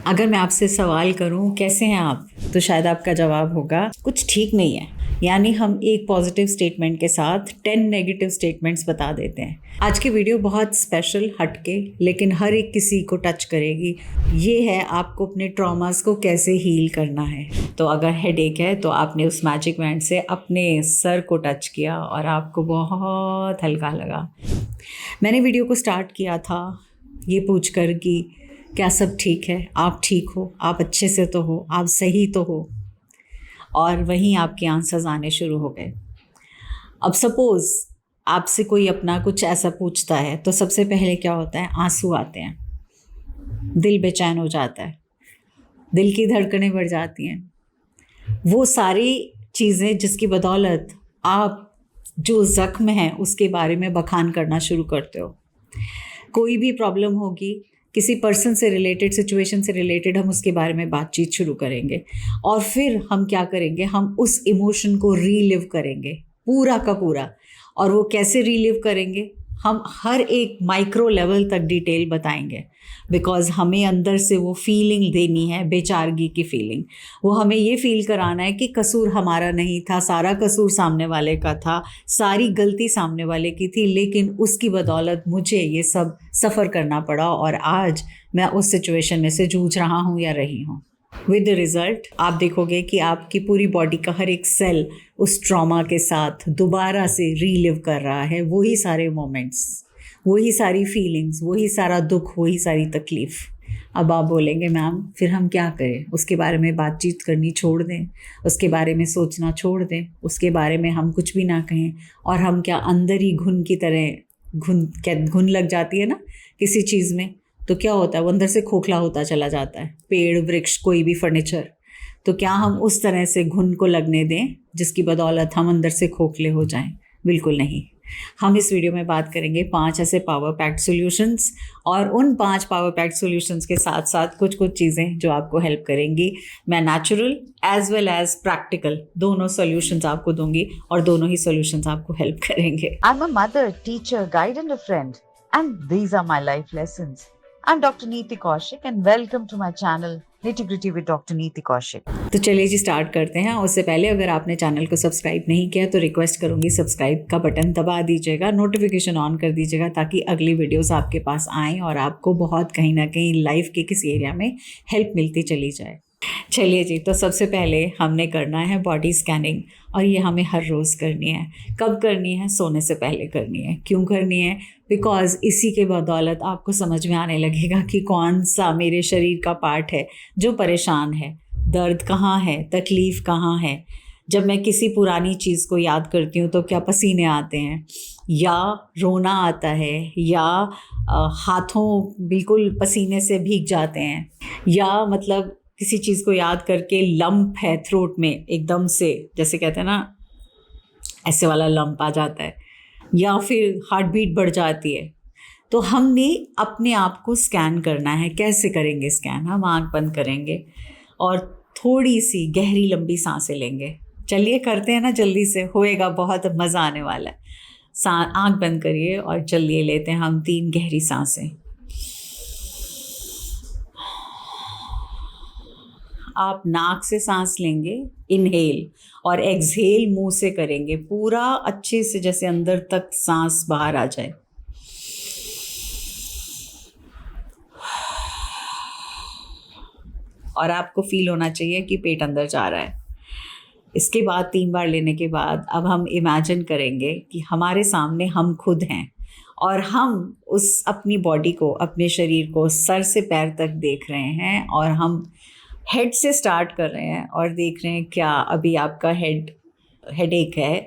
अगर मैं आपसे सवाल करूं कैसे हैं आप, तो शायद आपका जवाब होगा कुछ ठीक नहीं है। यानी हम एक पॉजिटिव स्टेटमेंट के साथ 10 नेगेटिव स्टेटमेंट्स बता देते हैं। आज की वीडियो बहुत स्पेशल, हटके, लेकिन हर एक किसी को टच करेगी। ये है आपको अपने ट्रॉमास को कैसे हील करना है। तो अगर हेडेक है तो आपने उस मैजिक बैंड से अपने सर को टच किया और आपको बहुत हल्का लगा। मैंने वीडियो को स्टार्ट किया था ये पूछकर कि क्या सब ठीक है, आप ठीक हो, आप अच्छे से तो हो, आप सही तो हो, और वहीं आपके आंसर्स आने शुरू हो गए। अब सपोज़ आपसे कोई अपना कुछ ऐसा पूछता है तो सबसे पहले क्या होता है, आंसू आते हैं, दिल बेचैन हो जाता है, दिल की धड़कनें बढ़ जाती हैं। वो सारी चीज़ें जिसकी बदौलत आप जो ज़ख्म है उसके बारे में बखान करना शुरू करते हो। कोई भी प्रॉब्लम होगी, किसी पर्सन से रिलेटेड, सिचुएशन से रिलेटेड, हम उसके बारे में बातचीत शुरू करेंगे और फिर हम क्या करेंगे, हम उस इमोशन को रीलिव करेंगे पूरा का पूरा। और वो कैसे रीलिव करेंगे, हम हर एक माइक्रो लेवल तक डिटेल बताएंगे, बिकॉज हमें अंदर से वो फीलिंग देनी है, बेचारगी की फीलिंग। वो हमें ये फील कराना है कि कसूर हमारा नहीं था, सारा कसूर सामने वाले का था, सारी गलती सामने वाले की थी, लेकिन उसकी बदौलत मुझे ये सब सफ़र करना पड़ा और आज मैं उस सिचुएशन में से जूझ रहा हूँ या रही हूँ। विद द रिज़ल्ट आप देखोगे कि आपकी पूरी बॉडी का हर एक सेल उस ट्रॉमा के साथ दोबारा से रीलिव कर रहा है वही सारे मोमेंट्स, वही सारी फीलिंग्स, वही सारा दुख, वही सारी तकलीफ़। अब आप बोलेंगे मैम फिर हम क्या करें, उसके बारे में बातचीत करनी छोड़ दें, उसके बारे में सोचना छोड़ दें, उसके बारे में हम कुछ भी ना कहें, और हम क्या अंदर ही घुन की तरह घुन लग जाती है ना किसी चीज़ में, तो क्या होता है वो अंदर से खोखला होता चला जाता है। पेड़, वृक्ष, कोई भी फर्नीचर, तो क्या हम उस तरह से घुन को लगने दें जिसकी बदौलत हम अंदर से खोखले हो जाएं? बिल्कुल नहीं। हम इस वीडियो में बात करेंगे 5 ऐसे पावर पैक्ड सॉल्यूशंस, और उन 5 पावर पैक्ड सॉल्यूशंस के साथ साथ कुछ कुछ चीज़ें जो आपको हेल्प करेंगी। मैं natural as well as practical दोनों सॉल्यूशंस आपको दूंगी और दोनों ही सॉल्यूशंस आपको हेल्प करेंगे। I'm a mother, teacher, guide and a friend, and these are my life lessons. I'm Dr. Neeti Kaushik and welcome to my channel Nitty Gritty with Dr. Neeti Kaushik. तो चलिए जी start करते हैं। उससे पहले अगर आपने channel को subscribe नहीं किया तो रिक्वेस्ट करूंगी सब्सक्राइब का बटन दबा दीजिएगा, नोटिफिकेशन ऑन कर दीजिएगा ताकि अगली वीडियोस आपके पास आएँ और आपको बहुत कहीं ना कहीं लाइफ के किसी एरिया में हेल्प मिलती चली जाए। चलिए जी, तो सबसे पहले हमने करना है बॉडी स्कैनिंग, और ये हमें हर रोज़ करनी है। कब करनी है? सोने से पहले करनी है। क्यों करनी है? बिकॉज़ इसी के बदौलत आपको समझ में आने लगेगा कि कौन सा मेरे शरीर का पार्ट है जो परेशान है, दर्द कहाँ है, तकलीफ़ कहाँ है। जब मैं किसी पुरानी चीज़ को याद करती हूँ तो क्या पसीने आते हैं, या रोना आता है, या हाथों बिल्कुल पसीने से भीग जाते हैं, या मतलब किसी चीज़ को याद करके लंप है थ्रोट में एकदम से, जैसे कहते हैं ना ऐसे वाला लंप आ जाता है, या फिर हार्ट बीट बढ़ जाती है। तो हमने अपने आप को स्कैन करना है। कैसे करेंगे स्कैन? हम आँख बंद करेंगे और थोड़ी सी गहरी लंबी सांसें लेंगे। चलिए करते हैं ना, जल्दी से होएगा, बहुत मज़ा आने वाला है। आँख बंद करिए और चलिए लेते हैं हम 3 गहरी सांसें। आप नाक से सांस लेंगे, इनहेल, और एक्सहेल मुंह से करेंगे, पूरा अच्छे से जैसे अंदर तक सांस बाहर आ जाए। और आपको फील होना चाहिए कि पेट अंदर जा रहा है। इसके बाद 3 बार लेने के बाद अब हम इमेजिन करेंगे कि हमारे सामने हम खुद हैं और हम उस अपनी बॉडी को, अपने शरीर को सर से पैर तक देख रहे हैं, और हम हेड से स्टार्ट कर रहे हैं और देख रहे हैं क्या अभी आपका हेडेक है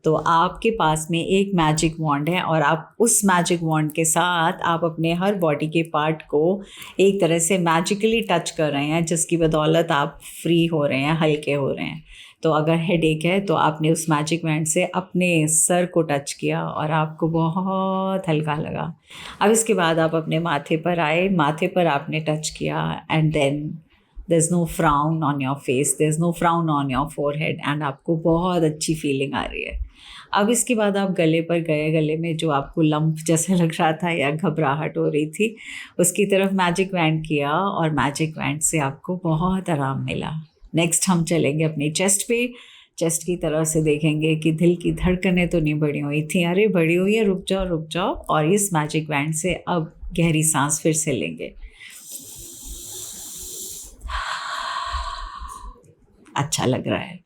तो आपके पास में एक मैजिक वॉन्ड है, और आप उस मैजिक वॉन्ड के साथ आप अपने हर बॉडी के पार्ट को एक तरह से मैजिकली टच कर रहे हैं, जिसकी बदौलत आप फ्री हो रहे हैं, हल्के हो रहे हैं। तो अगर हेडेक है तो आपने उस मैजिक बैंड से अपने सर को टच किया और आपको बहुत हल्का लगा। अब इसके बाद आप अपने माथे पर आए, माथे पर आपने टच किया, and then there is no frown on your face, there is no frown on your forehead and आपको बहुत अच्छी फीलिंग आ रही है। अब इसके बाद आप गले पर गए, गले में जो आपको लंप जैसा लग रहा था या घबराहट हो रही थी, उसकी तरफ मैजिक बैंड किया और मैजिक बैंड से आपको बहुत आराम मिला। नेक्स्ट हम चलेंगे अपनी चेस्ट पे। चेस्ट की तरफ से देखेंगे कि दिल की धड़कनें तो नहीं बढ़ी हुई थी, अरे बढ़ी हुई है, रुक जाओ रुक जाओ। और इस मैजिक बैंड से अब गहरी सांस फिर से लेंगे। अच्छा लग रहा है।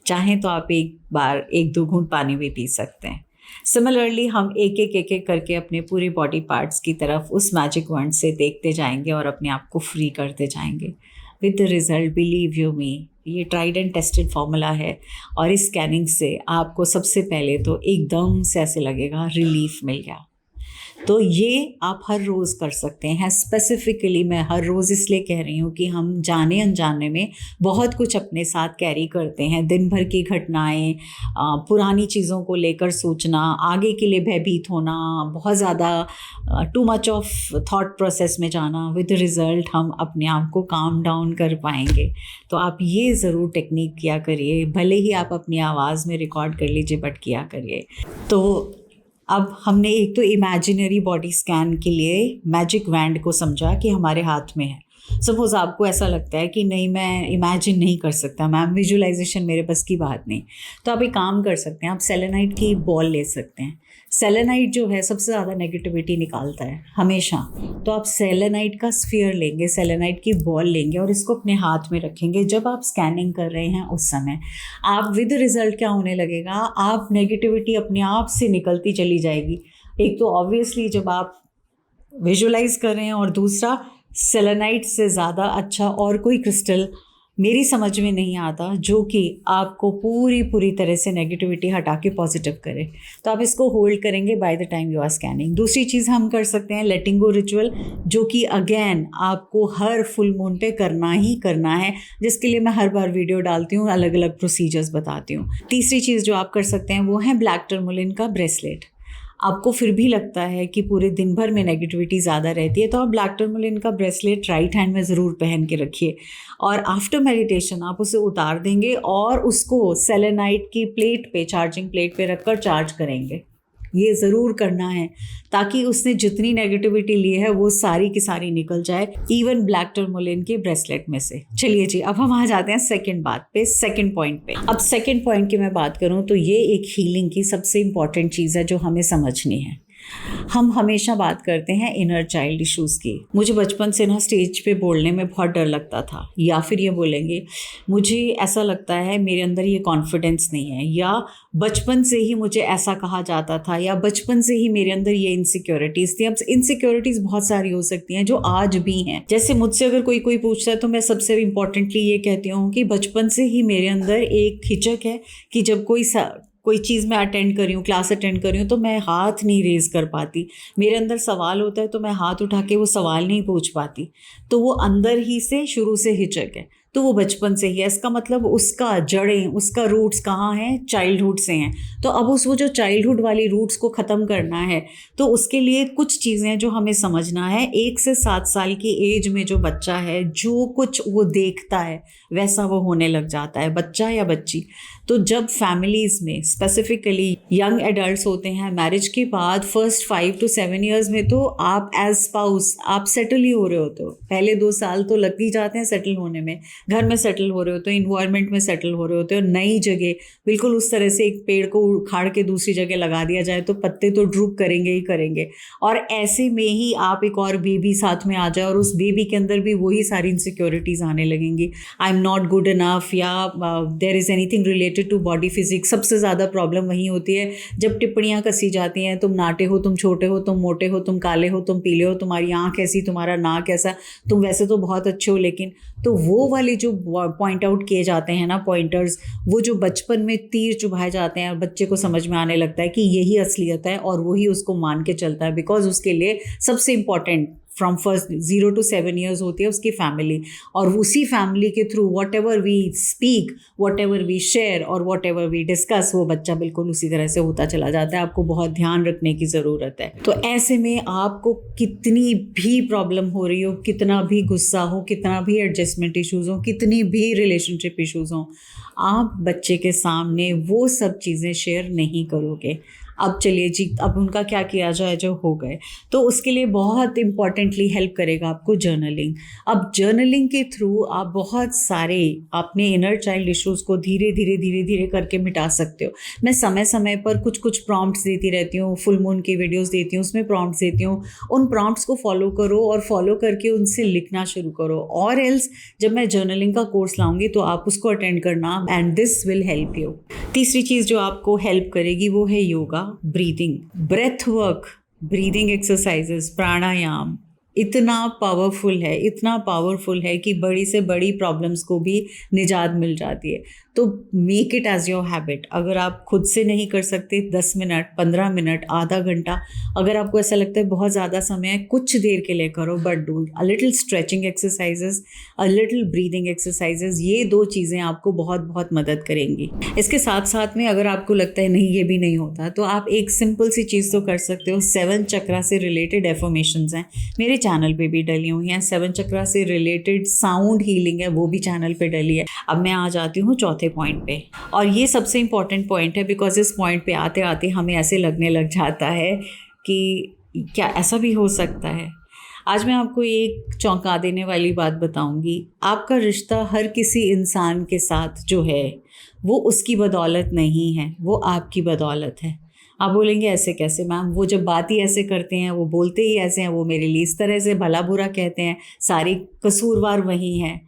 चाहें तो आप एक बार 1-2 घूंट पानी भी पी सकते हैं। सिमिलरली हम एक एक करके अपने पूरे बॉडी पार्ट्स की तरफ उस मैजिक वंड से देखते जाएंगे और अपने आप को फ्री करते जाएंगे। With the result, believe you me, ये ट्राइड एंड टेस्टेड फॉर्मूला है और इस स्कैनिंग से आपको सबसे पहले तो एकदम से ऐसे लगेगा रिलीफ मिल गया। तो ये आप हर रोज़ कर सकते हैं। स्पेसिफिकली मैं हर रोज़ इसलिए कह रही हूँ कि हम जाने अनजाने में बहुत कुछ अपने साथ कैरी करते हैं। दिन भर की घटनाएं, पुरानी चीज़ों को लेकर सोचना, आगे के लिए भयभीत होना, बहुत ज़्यादा too much of thought process में जाना। विद रिज़ल्ट हम अपने आप को काम डाउन कर पाएंगे। तो आप ये ज़रूर टेक्निक किया करिए, भले ही आप अपनी आवाज़ में रिकॉर्ड कर लीजिए बट किया करिए। तो अब हमने एक तो इमेजिनरी बॉडी स्कैन के लिए मैजिक वैंड को समझा कि हमारे हाथ में है। सपोज़ आपको ऐसा लगता है कि नहीं मैं इमेजिन नहीं कर सकता, मैम विजुअलाइजेशन मेरे बस की बात नहीं, तो आप एक काम कर सकते हैं, आप सेलेनाइट की बॉल ले सकते हैं। सेलेनाइट जो है सबसे ज़्यादा नेगेटिविटी निकालता है हमेशा। तो आप सेलेनाइट का स्फीयर लेंगे, सेलेनाइट की बॉल लेंगे और इसको अपने हाथ में रखेंगे। जब आप स्कैनिंग कर रहे हैं उस समय आप विद रिज़ल्ट क्या होने लगेगा, आप नेगेटिविटी अपने आप से निकलती चली जाएगी। एक तो ऑब्वियसली जब आप विजुअलाइज कर रहे हैं और दूसरा सेलेनाइट से ज़्यादा अच्छा और कोई क्रिस्टल मेरी समझ में नहीं आता जो कि आपको पूरी तरह से नेगेटिविटी हटा के पॉजिटिव करे। तो आप इसको होल्ड करेंगे by the time you are scanning. दूसरी चीज़ हम कर सकते हैं लेटिंग गो रिचुअल, जो कि अगेन आपको हर फुल मून पे करना ही करना है, जिसके लिए मैं हर बार वीडियो डालती हूँ, अलग अलग प्रोसीजर्स बताती हूँ। तीसरी चीज़ जो आप कर सकते हैं वो है ब्लैक टर्मोलिन का ब्रेसलेट। आपको फिर भी लगता है कि पूरे दिन भर में नेगेटिविटी ज़्यादा रहती है तो आप ब्लैक टर्मोलिन का ब्रेसलेट राइट हैंड में ज़रूर पहन के रखिए और आफ्टर मेडिटेशन आप उसे उतार देंगे और उसको सेलेनाइट की प्लेट पे, चार्जिंग प्लेट पे रखकर चार्ज करेंगे। ये ज़रूर करना है ताकि उसने जितनी नेगेटिविटी ली है वो सारी की सारी निकल जाए, इवन ब्लैक टर्मोलिन के ब्रेसलेट में से। चलिए जी, अब हम आ जाते हैं सेकंड बात पे, सेकंड पॉइंट पे। अब सेकंड पॉइंट की मैं बात करूं तो ये एक हीलिंग की सबसे इम्पॉर्टेंट चीज़ है जो हमें समझनी है। हम हमेशा बात करते हैं इनर चाइल्ड इश्यूज़ की। मुझे बचपन से ना स्टेज पे बोलने में बहुत डर लगता था, या फिर ये बोलेंगे मुझे ऐसा लगता है मेरे अंदर ये कॉन्फिडेंस नहीं है, या बचपन से ही मुझे ऐसा कहा जाता था, या बचपन से ही मेरे अंदर ये इनसिक्योरिटीज़ थी। अब इनसिक्योरिटीज़ बहुत सारी हो सकती हैं जो आज भी हैं। जैसे मुझसे अगर कोई पूछता है तो मैं सबसे इम्पोर्टेंटली ये कहती हूँ कि बचपन से ही मेरे अंदर एक हिचक है कि जब कोई चीज़ मैं अटेंड कर रही हूँ, क्लास अटेंड कर रही हूँ तो मैं हाथ नहीं रेज़ कर पाती। मेरे अंदर सवाल होता है तो मैं हाथ उठा के वो सवाल नहीं पूछ पाती। तो वो अंदर ही से शुरू से हिचक है, तो वो बचपन से ही है। इसका मतलब उसका जड़ें, उसका रूट्स कहाँ हैं? चाइल्डहुड से हैं। तो अब वो जो चाइल्डहुड वाली रूट्स को ख़त्म करना है तो उसके लिए कुछ चीज़ें जो हमें समझना है। 1 से 7 साल की एज में जो बच्चा है, जो कुछ वो देखता है वैसा वो होने लग जाता है, बच्चा या बच्ची। तो जब फैमिलीज़ में स्पेसिफिकली यंग एडल्ट्स होते हैं, मैरिज के बाद फर्स्ट 5 to 7 ईयर्स में तो आप एज स्पाउस आप सेटल ही हो रहे होते हो। पहले 2 साल तो लग ही जाते हैं सेटल होने में, घर में सेटल हो रहे होते हो, इन्वायरमेंट में सेटल हो रहे होते हो, नई जगह। बिल्कुल उस तरह से एक पेड़ को उखाड़ के दूसरी जगह लगा दिया जाए तो पत्ते तो ड्रूप करेंगे ही करेंगे। और ऐसे में ही आप एक और बेबी साथ में आ जाए और उस बेबी के अंदर भी वही सारी इनसिक्योरिटीज़ आने लगेंगी। I am not good enough, या there is anything related to body physics. सबसे ज़्यादा प्रॉब्लम वही होती है जब टिप्पणियाँ कसी जाती हैं, तुम नाटे हो, तुम छोटे हो, तुम मोटे हो, तुम काले हो, तुम पीले हो, तुम्हारी आँख ऐसी, तुम्हारा नाक ऐसा, तुम वैसे तो बहुत अच्छे हो लेकिन। तो वो वाले जो पॉइंट आउट किए जाते हैं ना, पॉइंटर्स, वो जो बचपन में तीर चुभाए जाते हैं और बच्चे को समझ में आने लगता है कि यही असलियत है और वही उसको मान के चलता है। बिकॉज उसके लिए सबसे important from first 0 to 7 years होती है उसकी फैमिली, और उसी फैमिली के through whatever we speak, whatever we share और वॉट एवर वी डिस्कस, वो बच्चा बिल्कुल उसी तरह से होता चला जाता है। आपको बहुत ध्यान रखने की ज़रूरत है। तो ऐसे में आपको कितनी भी प्रॉब्लम हो रही हो, कितना भी गुस्सा हो, कितना भी एडजस्टमेंट इश्यूज़ हो, कितनी भी रिलेशनशिप इश्यूज़ हों, आप बच्चे के सामने वो सब चीज़ें शेयर नहीं करोगे। अब चलिए जी, अब उनका क्या किया जाए जो हो गए, तो उसके लिए बहुत इंपॉर्टेंटली हेल्प करेगा आपको जर्नलिंग। अब जर्नलिंग के थ्रू आप बहुत सारे अपने इनर चाइल्ड इश्यूज़ को धीरे धीरे धीरे धीरे करके मिटा सकते हो। मैं समय समय पर कुछ कुछ प्रॉम्प्ट्स देती रहती हूँ, फुल मून की वीडियोस देती हूँ, उसमें प्रॉम्प्ट्स देती हूँ। उन प्रॉम्प्ट्स को फॉलो करो और फॉलो करके उनसे लिखना शुरू करो, और एल्स जब मैं जर्नलिंग का कोर्स लाऊंगी तो आप उसको अटेंड करना, and this will help you. तीसरी चीज़ जो आपको हेल्प करेगी वो है yoga, breathing, breath work, breathing exercises, pranayama. इतना पावरफुल है कि बड़ी से बड़ी प्रॉब्लम्स को भी निजात मिल जाती है। तो make it as your habit. अगर आप खुद से नहीं कर सकते, 10 मिनट, 15 मिनट, आधा घंटा, अगर आपको ऐसा लगता है बहुत ज़्यादा समय है, कुछ देर के लिए करो, but do a little stretching exercises, a little breathing exercises. ये 2 चीज़ें आपको बहुत बहुत मदद करेंगी। इसके साथ साथ में अगर आपको लगता है नहीं ये भी नहीं होता, तो आप एक सिंपल सी चीज़ तो कर सकते हो। 7 चक्रा से रिलेटेड एफर्मेशंस हैं, मेरे चैनल पे भी डली हुई हैं। 7 चक्रा से रिलेटेड साउंड हीलिंग है, वो भी चैनल पे डली है। अब मैं आ जाती हूँ चौथे पॉइंट पे, और ये सबसे इंपॉर्टेंट पॉइंट है, बिकॉज इस पॉइंट पे आते आते हमें ऐसे लगने लग जाता है कि क्या ऐसा भी हो सकता है। आज मैं आपको एक चौंका देने वाली बात बताऊंगी। आपका रिश्ता हर किसी इंसान के साथ जो है वो उसकी बदौलत नहीं है, वो आपकी बदौलत है। आप बोलेंगे ऐसे कैसे मैम, वो जब बात ही ऐसे करते हैं, वो बोलते ही ऐसे हैं, वो मेरे लिए इस तरह से भला बुरा कहते हैं, सारी कसूरवार वही हैं।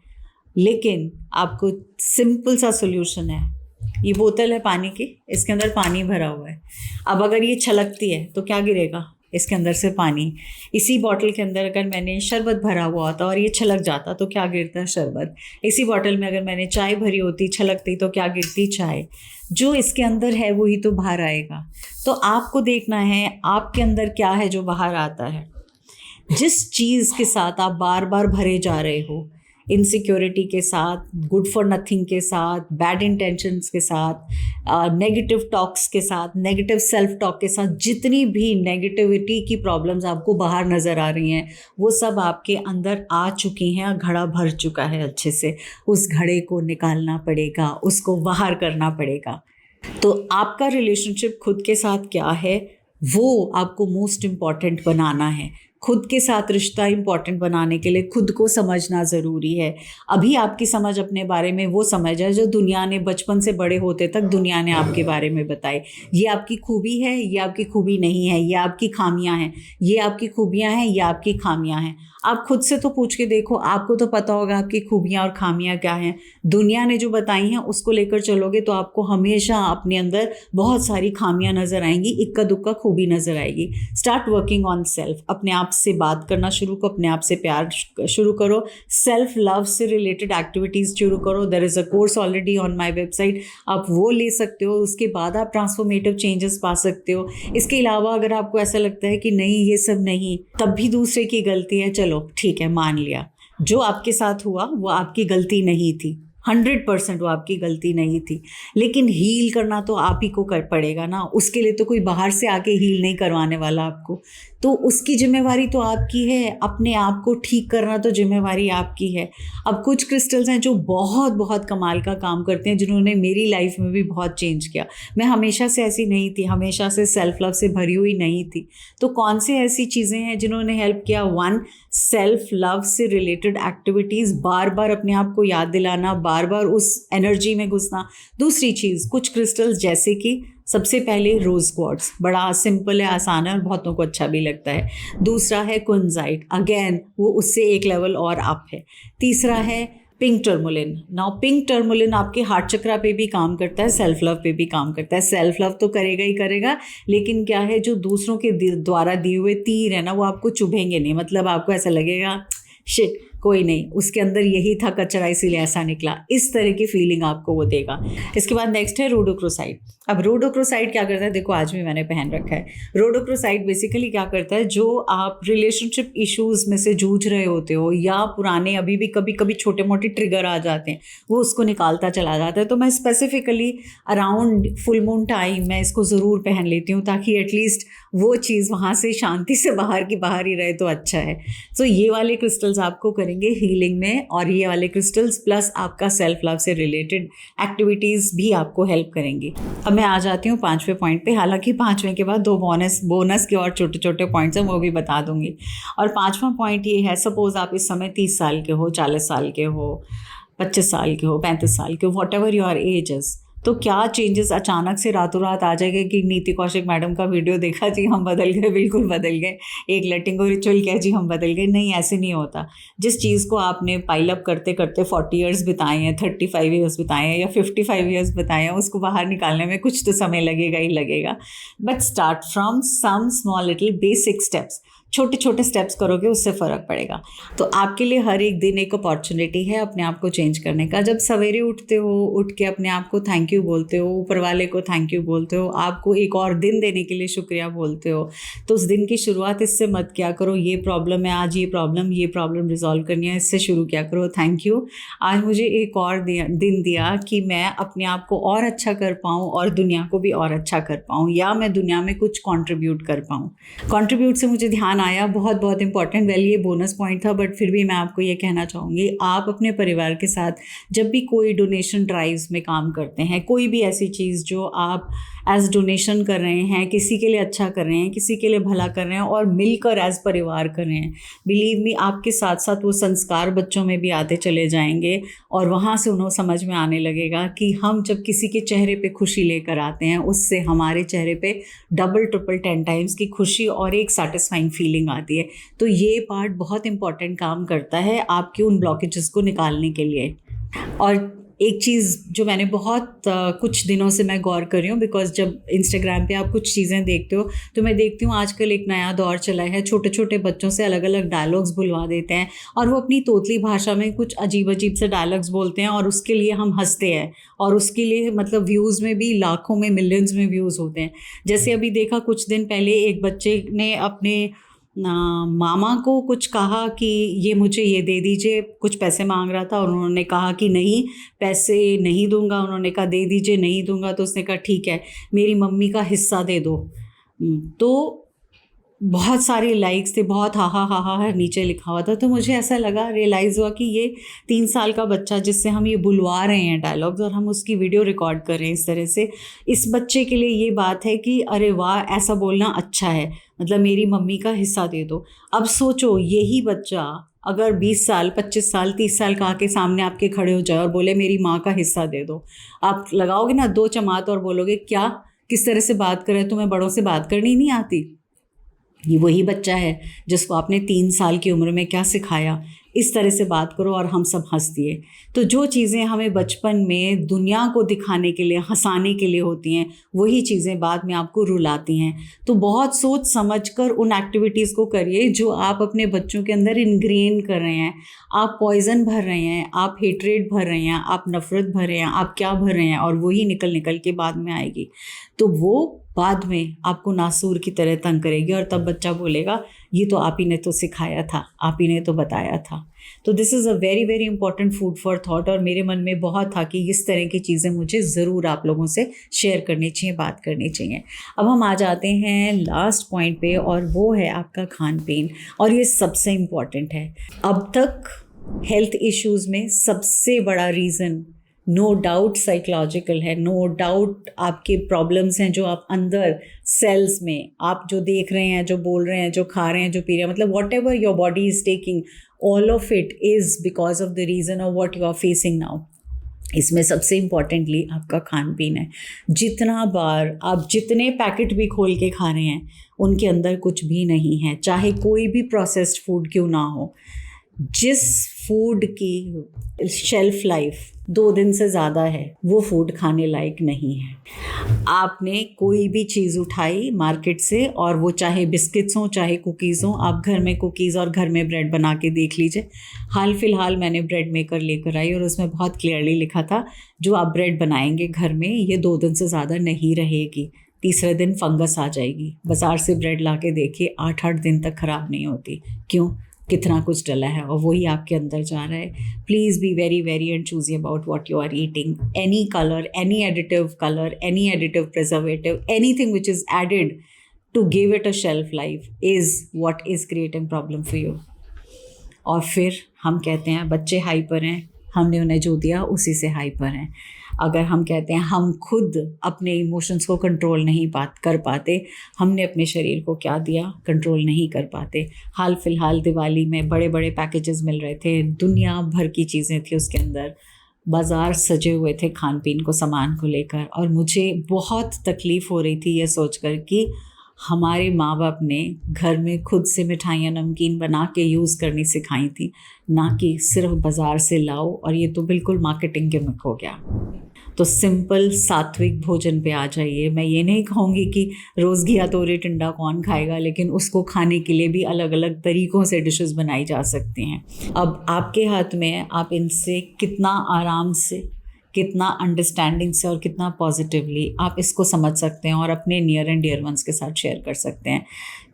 लेकिन आपको सिंपल सा सोल्यूशन है। ये बोतल है पानी की, इसके अंदर पानी भरा हुआ है। अब अगर ये छलकती है तो क्या गिरेगा? इसके अंदर से पानी। इसी बॉटल के अंदर अगर मैंने शरबत भरा हुआ होता और ये छलक जाता तो क्या गिरता है? शरबत। इसी बॉटल में अगर मैंने चाय भरी होती, छलकती, तो क्या गिरती? चाय। जो इसके अंदर है वही तो बाहर आएगा। तो आपको देखना है आपके अंदर क्या है जो बाहर आता है। जिस चीज़ के साथ आप बार बार भरे जा रहे हो, इनसिक्योरिटी के साथ, गुड फॉर नथिंग के साथ, बैड इंटेंशंस के साथ, नेगेटिव टॉक्स के साथ, नेगेटिव सेल्फ टॉक के साथ, जितनी भी नेगेटिविटी की प्रॉब्लम्स आपको बाहर नज़र आ रही हैं, वो सब आपके अंदर आ चुकी हैं और घड़ा भर चुका है अच्छे से। उस घड़े को निकालना पड़ेगा, उसको बाहर करना पड़ेगा। तो आपका रिलेशनशिप खुद के साथ क्या है वो आपको मोस्ट इम्पॉर्टेंट बनाना है। खुद के साथ रिश्ता इम्पॉर्टेंट बनाने के लिए खुद को समझना ज़रूरी है। अभी आपकी समझ अपने बारे में वो समझ है जो दुनिया ने बचपन से बड़े होते तक दुनिया ने आपके बारे में बताई। ये आपकी खूबी है, ये आपकी खूबी नहीं है, ये आपकी खामियां हैं, ये आपकी खूबियां हैं, ये आपकी खामियां हैं। आप खुद से तो पूछ के देखो, आपको तो पता होगा आपकी खूबियां और खामियां क्या हैं। दुनिया ने जो बताई हैं उसको लेकर चलोगे तो आपको हमेशा अपने अंदर बहुत सारी खामियां नज़र आएंगी, इक्का दुक्का खूबी नज़र आएगी। Start working on self. अपने आप से बात करना शुरू करो, अपने आप से प्यार शुरू करो, सेल्फ लव से रिलेटेड एक्टिविटीज़ शुरू करो। There is a course already on my website, आप वो ले सकते हो। उसके बाद आप ट्रांसफॉर्मेटिव चेंजेस पा सकते हो। इसके अलावा अगर आपको ऐसा लगता है कि नहीं ये सब नहीं, तब भी दूसरे की गलती है, चलो ठीक है, मान लिया जो आपके साथ हुआ वो आपकी गलती नहीं थी, 100% वो आपकी गलती नहीं थी। लेकिन हील करना तो आप ही को कर पड़ेगा ना, उसके लिए तो कोई बाहर से आके हील नहीं करवाने वाला आपको। तो उसकी जिम्मेवारी तो आपकी है, अपने आप को ठीक करना तो जिम्मेवारी आपकी है। अब कुछ क्रिस्टल्स हैं जो बहुत बहुत कमाल का काम करते हैं, जिन्होंने मेरी लाइफ में भी बहुत चेंज किया। मैं हमेशा से ऐसी नहीं थी, हमेशा से सेल्फ लव से भरी हुई नहीं थी। तो कौन सी ऐसी चीज़ें हैं जिन्होंने हेल्प किया? 1, सेल्फ लव से रिलेटेड एक्टिविटीज़, बार बार अपने आप को याद दिलाना, बार बार उस एनर्जी में घुसना। दूसरी चीज़, कुछ क्रिस्टल्स जैसे कि सबसे पहले रोज़ क्वार्ट्स, बड़ा सिंपल है, आसान है और बहुतों को अच्छा भी लगता है। दूसरा है कुंजाइट, अगेन वो उससे एक लेवल और अप है। तीसरा है pink tourmaline. Now pink tourmaline आपके हार्ट चक्रा पे भी काम करता है, सेल्फ लव पे भी काम करता है। सेल्फ लव तो करेगा ही करेगा, लेकिन क्या है, जो दूसरों के द्वारा दिए हुए तीर है ना, वो आपको चुभेंगे नहीं। मतलब आपको ऐसा लगेगा शिट, कोई नहीं, उसके अंदर यही था कचरा इसीलिए ऐसा निकला, इस तरह की फीलिंग आपको वो देगा। इसके बाद नेक्स्ट है रोडोक्रोसाइड। अब रोडोक्रोसाइड क्या करता है, देखो आज भी मैंने पहन रखा है। रोडोक्रोसाइड बेसिकली क्या करता है, जो आप रिलेशनशिप इश्यूज में से जूझ रहे होते हो या पुराने अभी भी कभी कभी छोटे मोटे ट्रिगर आ जाते हैं, वो उसको निकालता चला जाता है। तो मैं specifically around full moon time मैं इसको ज़रूर पहन लेती हूँ, ताकि एटलीस्ट वो चीज़ वहाँ से शांति से बाहर की बाहर ही रहे तो अच्छा है। सो ये वाले क्रिस्टल्स आपको करेंगे हीलिंग में, और ये वाले क्रिस्टल्स प्लस आपका सेल्फ लव से रिलेटेड एक्टिविटीज़ भी आपको हेल्प करेंगी। अब मैं आ जाती हूँ 5वें पॉइंट पे। हालांकि 5वें के बाद 2 बोनस के और छोटे छोटे पॉइंट्स हैं, वो भी बता दूंगी। और 5वां पॉइंट ये है, सपोज आप इस समय 30 साल के हो, 40 साल के हो, 25 साल के हो, 35 साल के हो, what ever your age is, तो क्या चेंजेस अचानक से रातों रात आ जाएगा कि नीति कौशिक मैडम का वीडियो देखा जी हम बदल गए, बिल्कुल बदल गए, एक लेटिंग रिचुअल किया जी हम बदल गए? नहीं, ऐसे नहीं होता। जिस चीज़ को आपने पाइल अप करते करते 40 ईयर्स बिताए हैं, 35 ईयर्स बिताए हैं या 55 ईयर्स बिताए हैं, उसको बाहर निकालने में कुछ तो समय लगेगा ही लगेगा। But start from some small little basic steps, छोटे छोटे स्टेप्स करोगे उससे फ़र्क पड़ेगा। तो आपके लिए हर एक दिन एक अपॉर्चुनिटी है अपने आप को चेंज करने का। जब सवेरे उठते हो, उठ के अपने आप को थैंक यू बोलते हो, ऊपर वाले को थैंक यू बोलते हो, आपको एक और दिन देने के लिए शुक्रिया बोलते हो, तो उस दिन की शुरुआत इससे मत किया करो, ये प्रॉब्लम है आज, ये प्रॉब्लम रिजॉल्व करनी है, इससे शुरू किया करो, थैंक यू आज मुझे एक और दिन दिया कि मैं अपने आप को और अच्छा कर पाऊँ और दुनिया को भी और अच्छा कर पाऊँ, या मैं दुनिया में कुछ कॉन्ट्रीब्यूट कर पाऊँ। कॉन्ट्रीब्यूट से मुझे ध्यान आया, बहुत इंपॉर्टेंट, ये बोनस पॉइंट था, बट फिर भी मैं आपको ये कहना चाहूँगी, आप अपने परिवार के साथ जब भी कोई डोनेशन ड्राइव्स में काम करते हैं, कोई भी ऐसी चीज़ जो आप एज डोनेशन कर रहे हैं, किसी के लिए अच्छा कर रहे हैं, किसी के लिए भला कर रहे हैं और मिलकर एज परिवार कर रहे हैं, बिलीव मी आपके साथ साथ वो संस्कार बच्चों में भी आते चले जाएंगे, और वहाँ से उन्हें समझ में आने लगेगा कि हम जब किसी के चेहरे पे खुशी लेकर आते हैं, उससे हमारे चेहरे पे डबल ट्रिपल 10 टाइम्स की खुशी और एक सेटिस्फाइंग फीलिंग आती है। तो ये पार्ट बहुत इंपॉर्टेंट काम करता है आपके उन ब्लॉकेजेस को निकालने के लिए। और एक चीज़ जो मैंने बहुत कुछ दिनों से मैं गौर कर रही हूँ, बिकॉज जब इंस्टाग्राम पे आप कुछ चीज़ें देखते हो तो मैं देखती हूँ आजकल एक नया दौर चला है, छोटे छोटे बच्चों से अलग अलग डायलॉग्स बुलवा देते हैं और वो अपनी तोतली भाषा में कुछ अजीब से डायलॉग्स बोलते हैं और उसके लिए हम हंसते हैं, और उसके लिए मतलब व्यूज़ में भी लाखों में मिलियंस में व्यूज़ होते हैं। जैसे अभी देखा कुछ दिन पहले एक बच्चे ने अपने मामा को कुछ कहा कि ये मुझे ये दे दीजिए, कुछ पैसे मांग रहा था और उन्होंने कहा कि नहीं पैसे नहीं दूंगा, उन्होंने कहा दे दीजिए, नहीं दूंगा, तो उसने कहा ठीक है मेरी मम्मी का हिस्सा दे दो। तो बहुत सारे लाइक्स थे, बहुत हा हा हा हा नीचे लिखा हुआ था। तो मुझे ऐसा लगा, रियलाइज़ हुआ कि ये 3 साल का बच्चा जिससे हम ये बुलवा रहे हैं डायलॉग्स और हम उसकी वीडियो रिकॉर्ड कर रहे हैं इस तरह से, इस बच्चे के लिए ये बात है कि अरे वाह ऐसा बोलना अच्छा है, मतलब मेरी मम्मी का हिस्सा दे दो। अब सोचो यही बच्चा अगर 20 साल 25 साल 30 साल का आके सामने आपके खड़े हो जाए और बोले मेरी माँ का हिस्सा दे दो, आप लगाओगे ना 2 चमाट और बोलोगे क्या किस तरह से बात कर रहे, तुम्हें बड़ों से बात करनी नहीं आती? ये वही बच्चा है जिसको आपने 3 साल की उम्र में क्या सिखाया, इस तरह से बात करो, और हम सब हंस दिए। तो जो चीज़ें हमें बचपन में दुनिया को दिखाने के लिए, हंसाने के लिए होती हैं, वही चीज़ें बाद में आपको रुलाती हैं। तो बहुत सोच समझकर उन एक्टिविटीज़ को करिए जो आप अपने बच्चों के अंदर इनग्रेन कर रहे हैं। आप पॉइजन भर रहे हैं, आप हेट्रेड भर रहे हैं, आप नफ़रत भर रहे हैं, आप क्या भर रहे हैं, और वही निकल के बाद में आएगी। तो वो बाद में आपको नासूर की तरह तंग करेगी, और तब बच्चा बोलेगा ये तो आप ही ने तो सिखाया था, आप ही ने तो बताया था। तो this is a very important food for thought, और मेरे मन में बहुत था कि इस तरह की चीज़ें मुझे ज़रूर आप लोगों से शेयर करनी चाहिए, बात करनी चाहिए। अब हम आ जाते हैं लास्ट पॉइंट पे, और वो है आपका खान पीन, और ये सबसे इम्पॉर्टेंट है। अब तक हेल्थ इश्यूज़ में सबसे बड़ा रीज़न नो डाउट साइकोलॉजिकल है, नो डाउट आपके प्रॉब्लम्स हैं जो आप अंदर सेल्स में आप जो देख रहे हैं, जो बोल रहे हैं, जो खा रहे हैं, जो पी रहे हैं, मतलब whatever your body is taking, all of it is because of the reason of what you are facing now. इसमें सबसे इम्पॉर्टेंटली आपका खान पीन है। जितना बार आप जितने पैकेट भी खोल के खा रहे हैं उनके अंदर कुछ भी नहीं है, चाहे कोई भी प्रोसेस्ड फूड क्यों ना हो। जिस फूड की शेल्फ लाइफ 2 दिन से ज़्यादा है वो फूड खाने लायक नहीं है। आपने कोई भी चीज़ उठाई मार्केट से, और वो चाहे बिस्किट्स हों चाहे कुकीज़ हों, आप घर में कुकीज़ और घर में ब्रेड बना के देख लीजिए। हाल फिलहाल मैंने ब्रेड मेकर लेकर आई और उसमें बहुत क्लियरली लिखा था जो आप ब्रेड बनाएंगे घर में ये 2 दिन से ज़्यादा नहीं रहेगी, तीसरे दिन फंगस आ जाएगी। बाज़ार से ब्रेड ला के देखिए 8-8 दिन तक ख़राब नहीं होती। क्यों? कितना कुछ डला है और वही आपके अंदर जा रहा है। Please be very very and choosy about what you are eating. Any colour, any additive preservative, anything which is added to give it a shelf life is what is creating problem for you. और फिर हम कहते हैं बच्चे hyper हैं, हमने उन्हें जो दिया उसी से हाइपर हैं। अगर हम कहते हैं हम खुद अपने इमोशंस को कंट्रोल नहीं कर पाते, हमने अपने शरीर को क्या दिया, कंट्रोल नहीं कर पाते। हाल फिलहाल दिवाली में बड़े बड़े पैकेजेस मिल रहे थे, दुनिया भर की चीज़ें थी उसके अंदर, बाज़ार सजे हुए थे खान पीन को सामान को लेकर, और मुझे बहुत तकलीफ़ हो रही थी ये सोचकर कि हमारे माँ बाप ने घर में खुद से मिठाइयाँ नमकीन बना के यूज़ करनी सिखाई थी, ना कि सिर्फ बाज़ार से लाओ। और ये तो बिल्कुल मार्केटिंग गिमिक हो गया। तो सिंपल सात्विक भोजन पे आ जाइए। मैं ये नहीं कहूँगी कि रोज़ घिया तोरी टिंडा कौन खाएगा, लेकिन उसको खाने के लिए भी अलग अलग तरीक़ों से डिशेस बनाई जा सकती हैं। अब आपके हाथ में है, आप इनसे कितना आराम से, कितना अंडरस्टैंडिंग से और कितना पॉजिटिवली आप इसको समझ सकते हैं और अपने नियर एंड डियर वंस के साथ शेयर कर सकते हैं,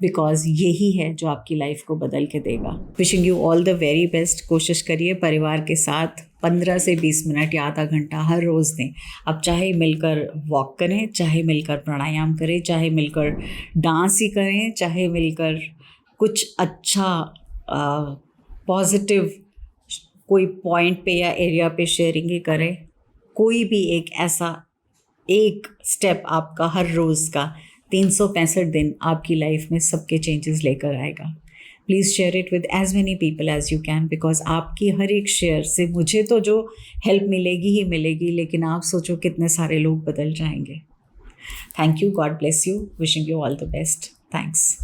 बिकॉज यही है जो आपकी लाइफ को बदल के देगा। Wishing you all the very best. कोशिश करिए परिवार के साथ 15 से 20 मिनट या आधा घंटा हर रोज़ दें। अब चाहे मिलकर वॉक करें, चाहे मिलकर प्राणायाम करें, चाहे मिलकर डांस ही करें, चाहे मिलकर कुछ अच्छा पॉजिटिव कोई पॉइंट पे या एरिया पे शेयरिंग ही करें। कोई भी एक स्टेप आपका हर रोज़ का 365 दिन आपकी लाइफ में सबके चेंजेस लेकर आएगा। Please share it with as many people as you can, because आपकी हर एक शेयर से मुझे तो जो हेल्प मिलेगी ही मिलेगी, लेकिन आप सोचो कितने सारे लोग बदल जाएंगे। Thank you, God bless you, wishing you all the best. Thanks.